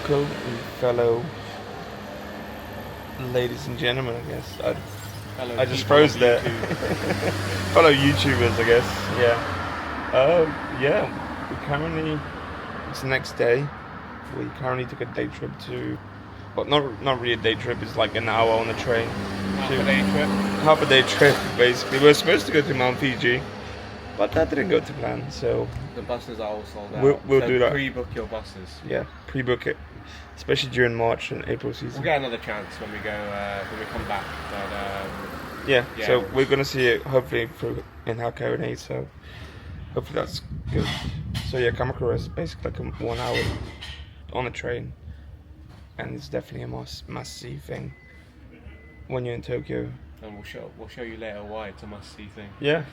local and fellow ladies and gentlemen, I guess. I just froze there. Fellow YouTubers, I guess. Yeah. We currently, it's the next day. We currently took a day trip to, well, not really a day trip. It's like an hour on the train. Half a day trip, basically. We were supposed to go to Mount Fiji, but that didn't go to plan. So the buses are all sold out. We'll so do that. Pre-book your buses. Yeah, pre-book it, especially during March and April season. We'll get another chance when we go when we come back. But, yeah. So we're gonna see it hopefully in Hokoku-ji. So hopefully that's good. So yeah, Kamakura is basically like a 1 hour on the train, and it's definitely a must-see thing when you're in Tokyo. And we'll show you later why it's a must-see thing. Yeah.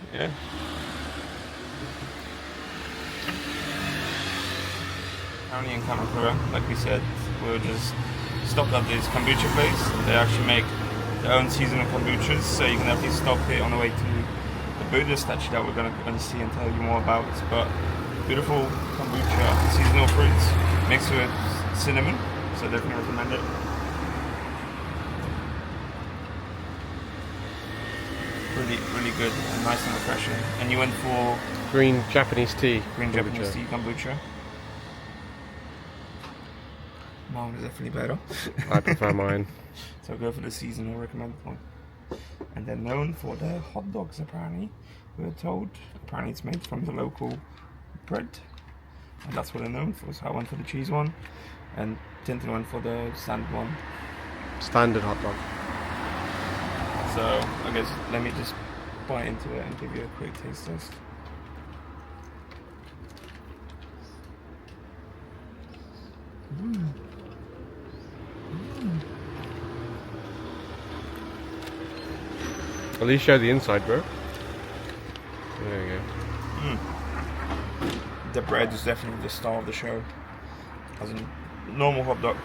Currently in Kamakura, like we said, we'll just stop at this kombucha place. They actually make their own seasonal kombuchas, so you can definitely stop it on the way to the Buddha statue that we're going to see and tell you more about. But beautiful kombucha, seasonal fruits mixed with cinnamon, so definitely recommend it. Really good and nice and refreshing. And you went for green Japanese tea. Japanese tea kombucha. Mine is definitely better. I prefer mine. So go for the seasonal recommended one. And they're known for their hot dogs, apparently. We were told. Apparently it's made from the local bread. And that's what they're known for. So I went for the cheese one. And Tintin went for the standard one. Standard hot dog. So I guess let me just bite into it and give you a quick taste test. At least show the inside, bro. There you go. The bread is definitely the star of the show. As a normal hot dog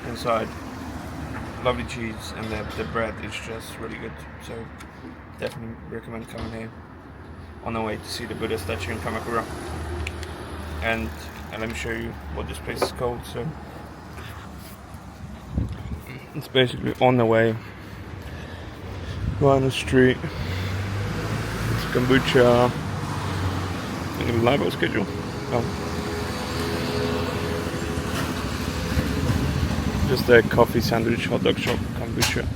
inside, lovely cheese, and the bread is just really good. So definitely recommend coming here on the way to see the Buddha statue in Kamakura. And let me show you what this place is called. So it's basically on the way, right on the street. It's kombucha. I'm gonna live schedule. Just a coffee sandwich hot dog shop, kombucha.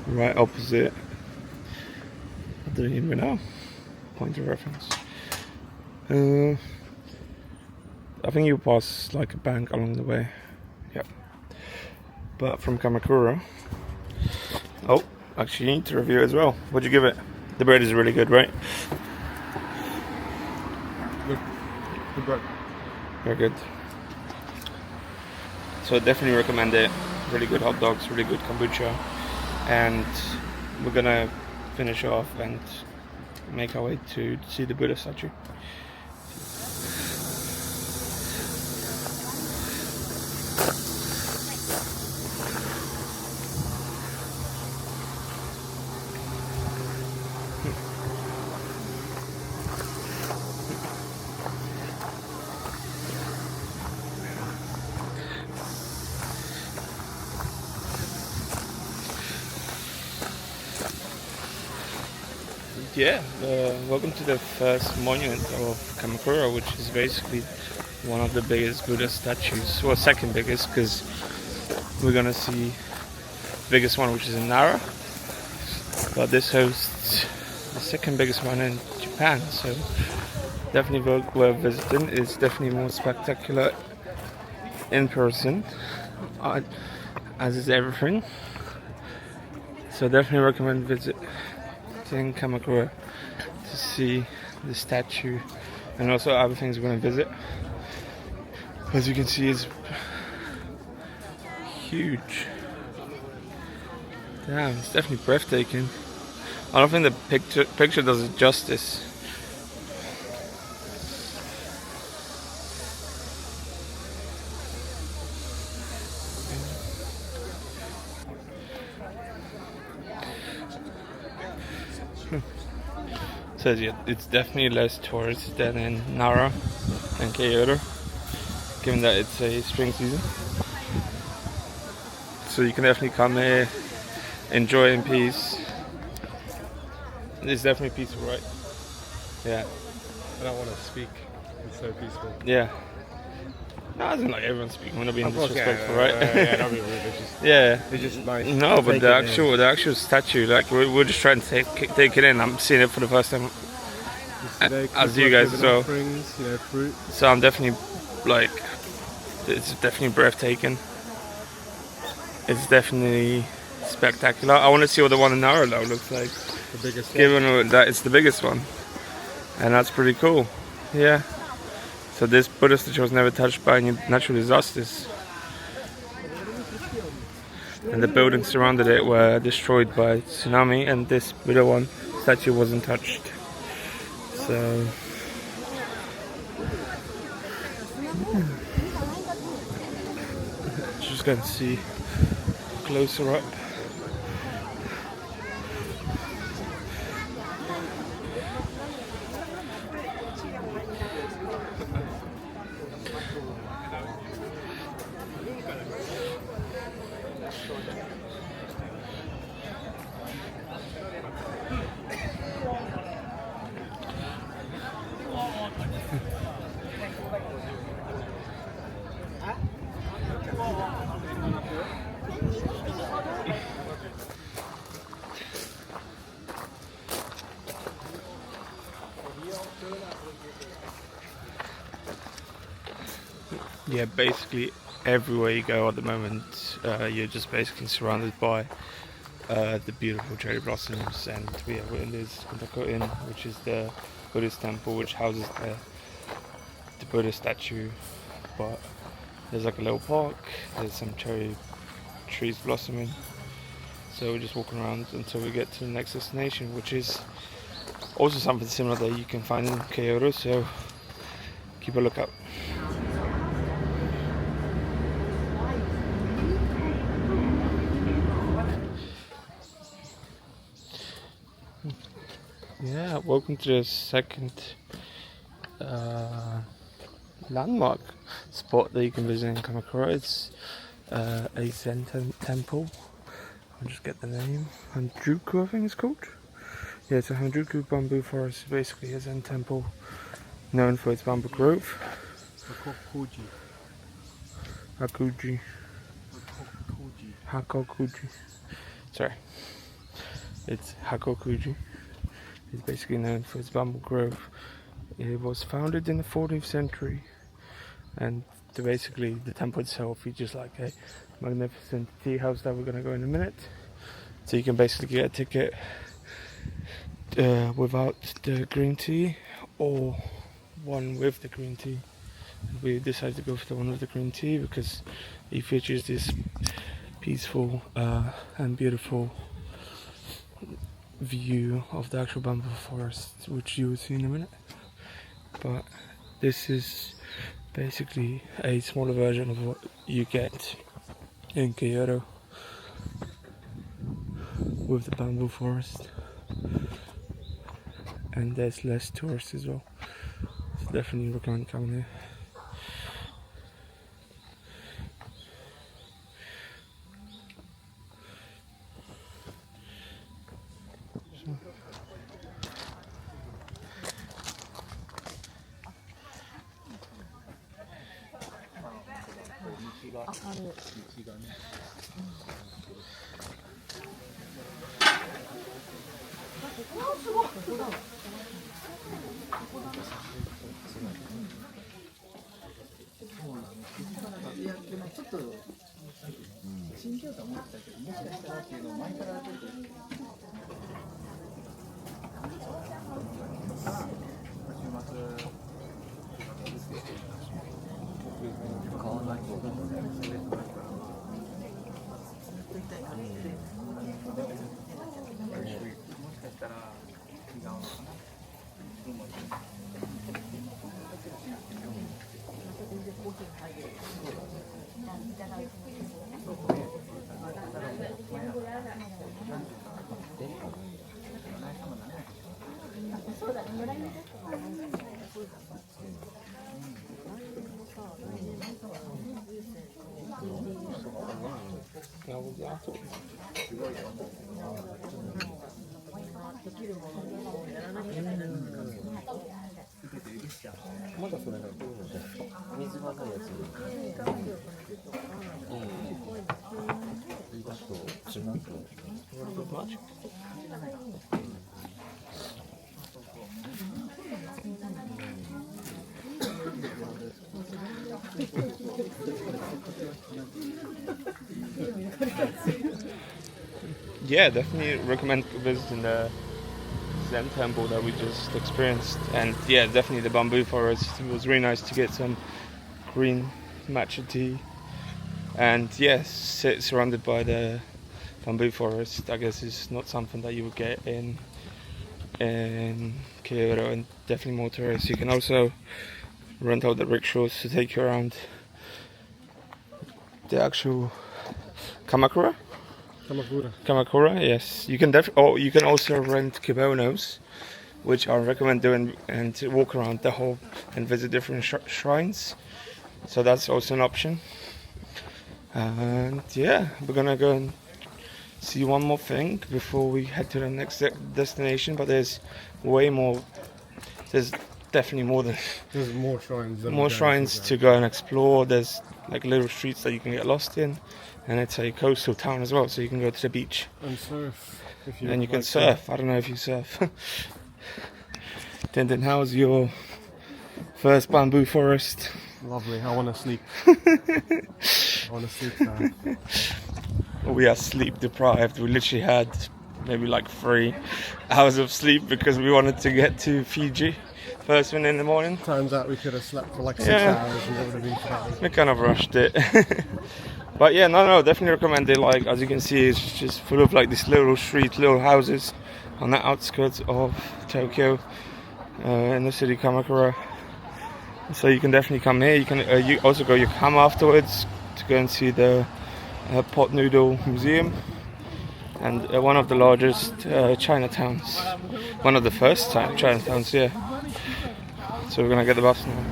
Right opposite. I don't even know. Point of reference. I think you pass like a bank along the way. Yep. But from Kamakura. Oh, actually you need to review it as well. What'd you give it? The bread is really good, right? Good bread. Very good. So I definitely recommend it. Really good hot dogs, really good kombucha. And we're gonna finish off and make our way to see the Buddha statue. Yeah, welcome to the first monument of Kamakura, which is basically one of the biggest Buddha statues. Well, second biggest, because we're gonna see the biggest one, which is in Nara. But this hosts the second biggest one in Japan, so definitely worth visiting. It's definitely more spectacular in person, as is everything. So definitely recommend visiting Kamakura to see the statue and also other things we're going to visit. As you can see, it's huge. Damn, it's definitely breathtaking. I don't think the picture does it justice. Says yeah, it's definitely less tourists than in Nara and Kyoto. given that it's a spring season. So you can definitely come here, enjoy in peace. It's definitely peaceful, right? Yeah. I don't want to speak. It's so peaceful. Yeah. No, it's not like everyone's speaking. We're not being Of course, disrespectful, yeah, right? yeah, don't be rude. It's just, Yeah. it's just nice. No, to but take the it in. actual statue, like we're just trying to take it in. I'm seeing it for the first time, as you guys as well. Offerings, you know, fruit. So I'm definitely like, it's definitely breathtaking. It's definitely spectacular. I want to see what the one in Narrow looks like. The biggest one. Given that it's the biggest one, and that's pretty cool. Yeah. So this Buddha statue was never touched by any natural disasters, and the buildings surrounded it were destroyed by tsunami, and this Buddha one statue wasn't touched. So just going to see closer up. Yeah, basically everywhere you go at the moment, you're just basically surrounded by the beautiful cherry blossoms, and we're in this Kōkō-in, which is the Buddhist temple which houses the Buddha statue. But there's like a little park, there's some cherry trees blossoming, so we're just walking around until we get to the next destination, which is also something similar that you can find in Kyoto, so keep a lookout. Yeah, welcome to the second landmark spot that you can visit in Kamakura. It's a Zen temple. I'll just get the name. Hanjuku, I think it's called. Yeah, it's a Hokoku-ji Bamboo Forest, basically a Zen temple known for its bamboo grove. Hokoku-ji. Hakuji. Hokoku-ji. Sorry. It's Hokoku-ji. It's basically known for its bamboo grove. It was founded in the 14th century, and basically the temple itself features like a magnificent tea house that we're going to go in a minute. So you can basically get a ticket without the green tea, or one with the green tea. We decided to go for the one with the green tea because it features this peaceful and beautiful view of the actual bamboo forest, which you will see in a minute. But this is basically a smaller version of what you get in Kyoto with the bamboo forest, and there's less tourists as well, so definitely recommend coming here. Now we'll be afterwards. Much? Yeah, definitely recommend visiting the Zen temple that we just experienced, and yeah, definitely the bamboo forest. It was really nice to get some green matcha tea, and yes, surrounded by the bamboo forest. I guess is not something that you would get in Kyoto, and definitely more tourists. You can also rent out the rickshaws to take you around the actual Kamakura. Kamakura, yes. You can you can also rent kimonos, which I recommend doing, and to walk around the whole and visit different shrines. So that's also an option. And yeah, we're gonna go and see one more thing before we head to the next destination. But there's way more. There's definitely more than. There's more shrines. More shrines to go and explore. There's like little streets that you can get lost in. And it's a coastal town as well, so you can go to the beach. And surf. And you can surf. I don't know if you surf. Tintin, how's your first bamboo forest? Lovely. I want to sleep. I want to sleep now. We are sleep deprived. We literally had maybe like 3 hours of sleep because we wanted to get to Fiji first thing in the morning. Turns out we could have slept for like 6 hours and it would have been fine. We kind of rushed it. But yeah, no, definitely recommend it. Like, as you can see, it's just full of like these little streets, little houses on the outskirts of Tokyo, in the city Kamakura. So you can definitely come here. You can you also go Yokohama afterwards to go and see the pot noodle museum, and one of the largest Chinatowns, one of the first Chinatowns, yeah. So we're gonna get the bus now.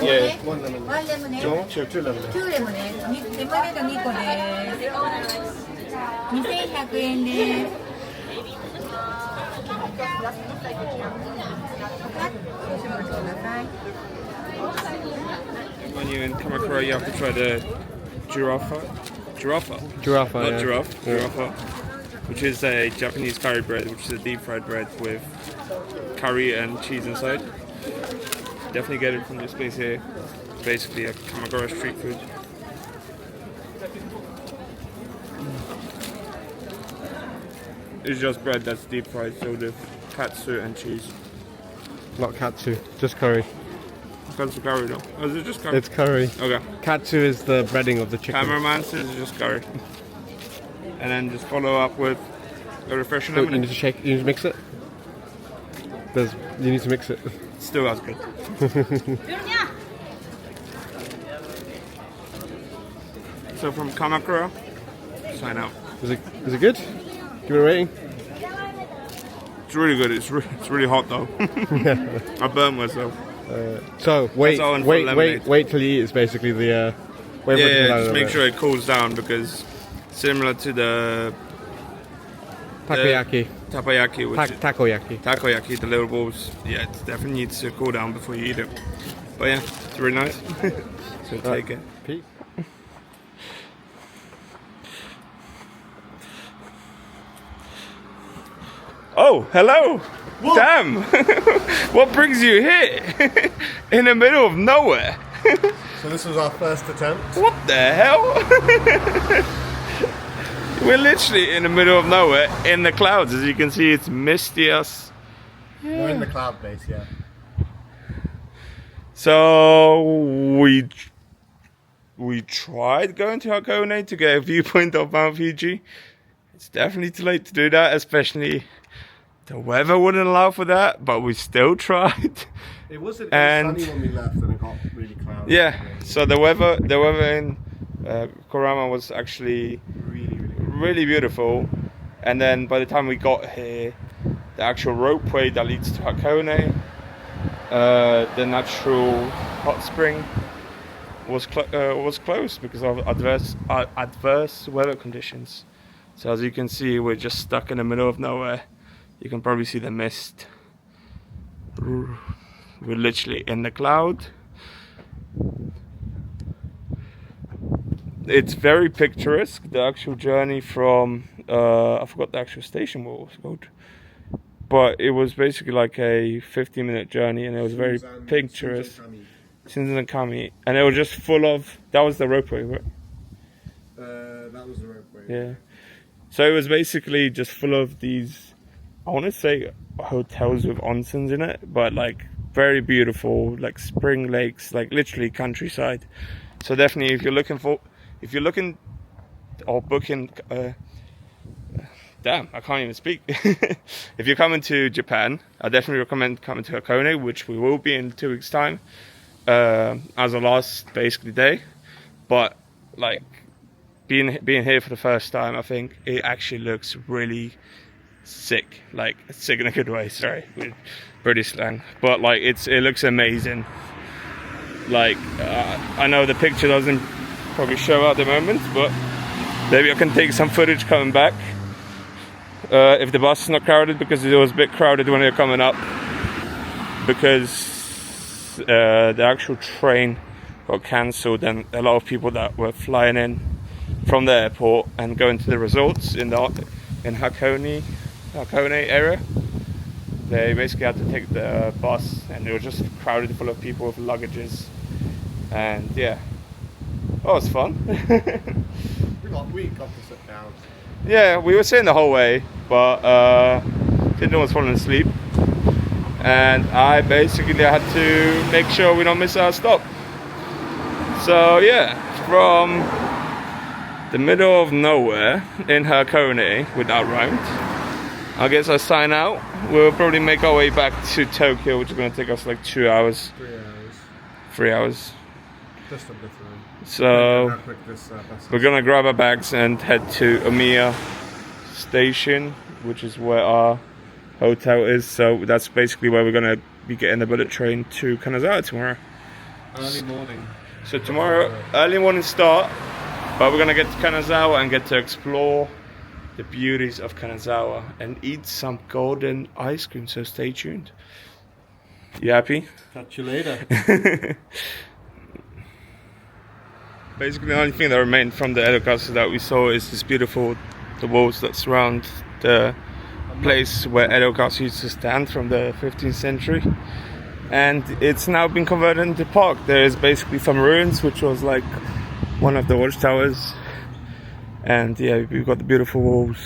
Yeah. One lemonade. Two lemonade. 2レモネード2個です2100円です。When you're in Kamakura, you have to try the giraffe, Giraffe, not yeah. giraffe, which is a Japanese curry bread, which is a deep fried bread with curry and cheese inside. Definitely get it from this place here. It's basically a Kamakura street food. It's just bread that's deep fried filled with katsu and cheese. Not katsu, just curry. Katsu curry though. Oh, is it just curry? It's curry. Okay. Katsu is the breading of the chicken. Cameraman says it's just curry. And then just follow up with a refreshing You lemonade. need to shake. You need to mix it. You need to mix it. Still as good. So from Kamakura, sign out. Is it good? Give it a rating. It's really good. It's really hot though. I burned myself. So wait all in for lemonade. till you eat. Is basically the Yeah, just make sure it cools down because similar to the takoyaki. Takoyaki, which Takoyaki. the little balls. Yeah, it definitely needs to cool down before you eat it. But yeah, it's really nice. So take it. Pete. Oh, hello! What? Damn! What brings you here? In the middle of nowhere? So this was our first attempt. What the hell? We're literally in the middle of nowhere, in the clouds. As you can see, it's misty as... We're in the cloud base, yeah. So we tried going to Hakone to get a viewpoint of Mount Fuji. It's definitely too late to do that, especially the weather wouldn't allow for that, but we still tried. It was sunny And when we left and it got really cloudy. yeah, so the weather in Kurama was actually Really, really good. really beautiful. And then by the time we got here, the actual ropeway that leads to Hakone, the natural hot spring, was closed because of adverse weather conditions. So as you can see, we're just stuck in the middle of nowhere. You can probably see the mist. We're literally in the cloud. It's very picturesque. The actual journey from I forgot the actual station what it was called, but it was basically like a 15-minute journey, and it was very picturesque. Shinzen-kami, and it was just full of. That was the ropeway, right? That was the ropeway. Yeah. So it was basically just full of these. I want to say hotels with onsens in it, but like very beautiful, like spring lakes, like literally countryside. So definitely, if you're looking or booking, damn, I can't even speak. If you're coming to Japan, I definitely recommend coming to Hakone, which we will be in 2 weeks' time, as a last basically day. But like being here for the first time, I think it actually looks really sick, like sick in a good way. Sorry, with British slang, but like it looks amazing. Like I know the picture doesn't probably show at the moment, but maybe I can take some footage coming back if the bus is not crowded, because it was a bit crowded when they were coming up, because the actual train got cancelled, and a lot of people that were flying in from the airport and going to the resorts in Hakone area, they basically had to take the bus, and it was just crowded full of people with luggages. And yeah, oh, it's fun. We got to sit down. Yeah, we were sitting the whole way, but didn't was falling asleep, and I basically had to make sure we don't miss our stop. So yeah, from the middle of nowhere in Hakone, with that rhymed, I guess I sign out. We'll probably make our way back to Tokyo, which is going to take us like 2 hours. 3 hours. 3 hours. Just a bit of So we're gonna grab our bags and head to Omiya Station, which is where our hotel is. So that's basically where we're gonna be getting the bullet train to Kanazawa tomorrow. early morning. So tomorrow, early morning start, but we're gonna get to Kanazawa and get to explore the beauties of Kanazawa and eat some golden ice cream. So stay tuned. You happy? Catch you later. Basically, the only thing that remained from the Edo Castle that we saw is this beautiful, the walls that surround the place where Edo Castle used to stand from the 15th century. And it's now been converted into a park. There is basically some ruins, which was like one of the watchtowers. And yeah, we've got the beautiful walls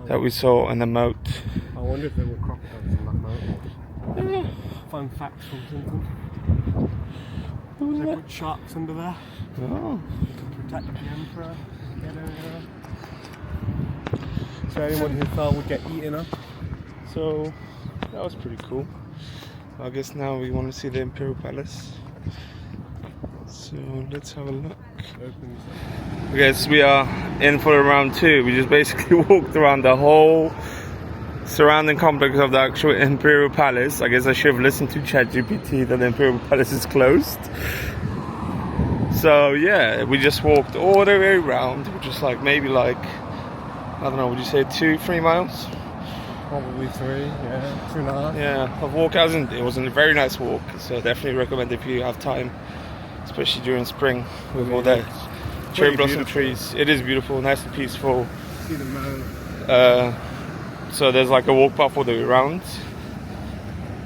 that we saw and the moat. I wonder if there were crocodiles in that mountain. Yeah. Fun facts from Tintin. They put sharks under there Oh. to protect the emperor. So anyone who fell would get eaten up. So that was pretty cool. I guess now we want to see the Imperial Palace. So let's have a look. I guess we are in for round 2. We just basically walked around the whole surrounding complex of the actual Imperial Palace. I guess I should have listened to ChatGPT that the Imperial Palace is closed. So yeah, we just walked all the way around, which is like maybe like, I don't know, would you say 2-3 miles? Probably 3, yeah, 2.5. Yeah, a walk it was a very nice walk, so definitely recommend if you have time, especially during spring with all the cherry blossom trees. It is beautiful, nice and peaceful. See the moat. So there's like a walk path all the way around,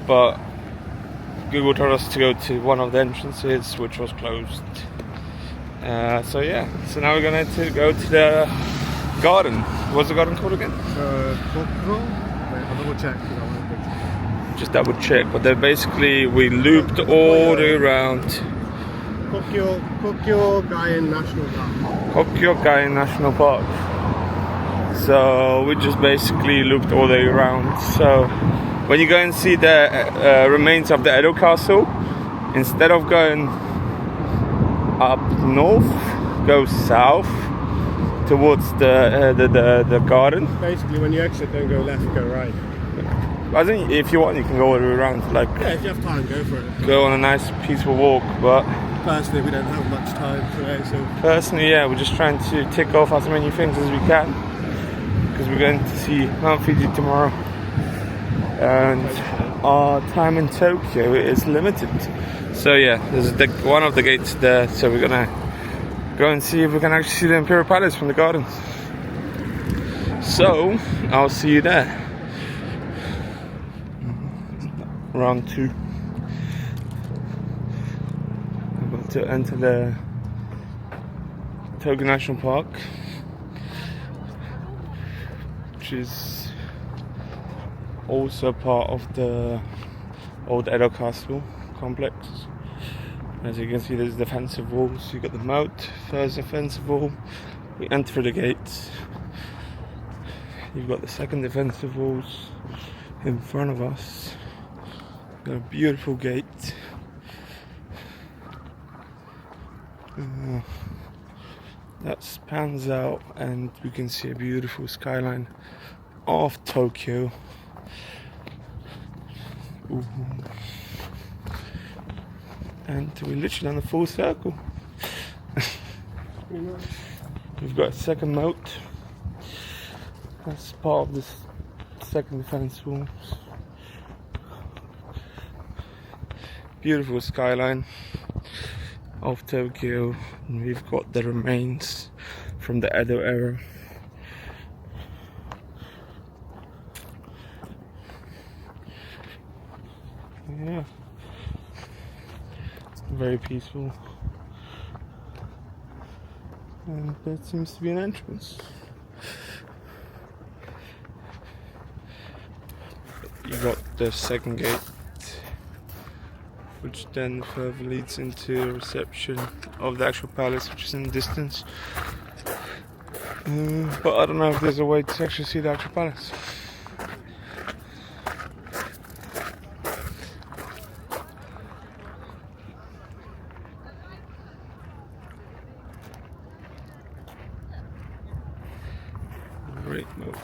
but Google told us to go to one of the entrances, which was closed. So yeah, so now we're going to go to the garden. What's the garden called again? Kōkō? Wait, I'll double check. Just double check, but then basically we looped all the way around. Kōkō-in National Park. Kōkō-in National Park. So we just basically looped all the way around. So when you go and see the remains of the Edo Castle, instead of going up north, go south towards the garden. Basically, when you exit, don't go left, go right. I think if you want, you can go all the way around. Like, Yeah, if you have time, go for it. go on a nice peaceful walk. But Personally, we don't have much time today, so personally, yeah, we're just trying to tick off as many things as we can because we're going to see Mount Fuji tomorrow, and our time in Tokyo is limited. So yeah, there's one of the gates there. So we're gonna go and see if we can actually see the Imperial Palace from the gardens. So I'll see you there. Round 2. I'm about to enter the Tokyo National Park, which is also part of the old Edo Castle complex. As you can see, there's defensive walls. You got the moat, first defensive wall. We enter through the gates. You've got the second defensive walls in front of us. Got a beautiful gate. That spans out, and we can see a beautiful skyline of Tokyo. Ooh. And we're literally on a full circle. We've got a second moat. That's part of this second defense wall. Beautiful skyline of Tokyo, and we've got the remains from the Edo era. Yeah, very peaceful, and there seems to be an entrance. You got the second gate, which then further leads into a reception of the actual palace, which is in the distance. But I don't know if there's a way to actually see the actual palace. Great move.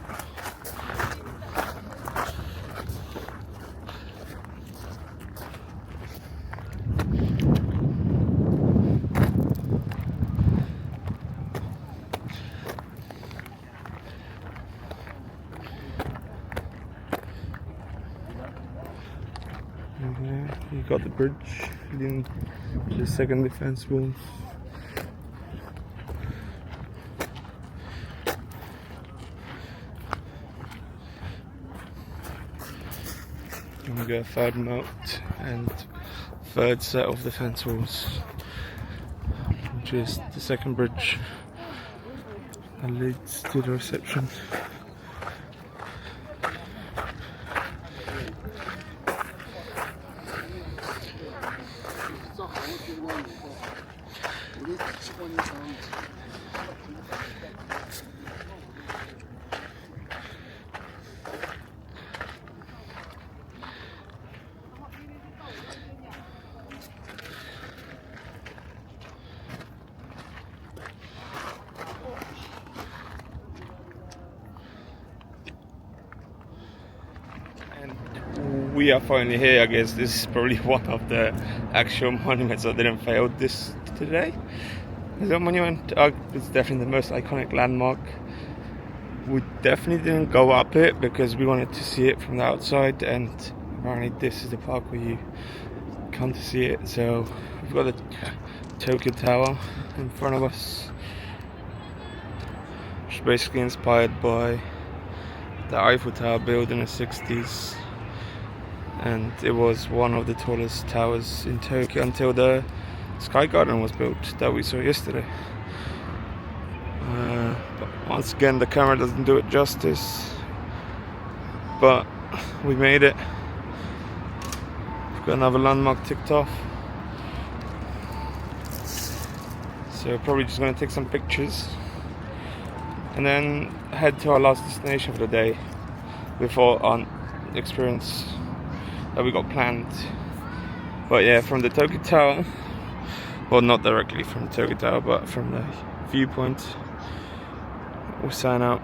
Yeah, you got the bridge leading to the second defense wall. And we got a third moat and third set of defense walls, which is the second bridge that leads to the reception. We are finally here. I guess this is probably one of the actual monuments that didn't fail this today. Is that monument? It's definitely the most iconic landmark. We definitely didn't go up it because we wanted to see it from the outside, and apparently this is the park where you come to see it. So we've got the Tokyo Tower in front of us, which is basically inspired by the Eiffel Tower built in the 60s. And it was one of the tallest towers in Tokyo until the Sky Garden was built that we saw yesterday. But once again, the camera doesn't do it justice, but we made it. We've got another landmark ticked off, so probably just going to take some pictures and then head to our last destination for the day before our experience that we got planned. But yeah, from the Tokyo Tower Well, not directly from Tokyo Tower, but from the viewpoint. We sign out.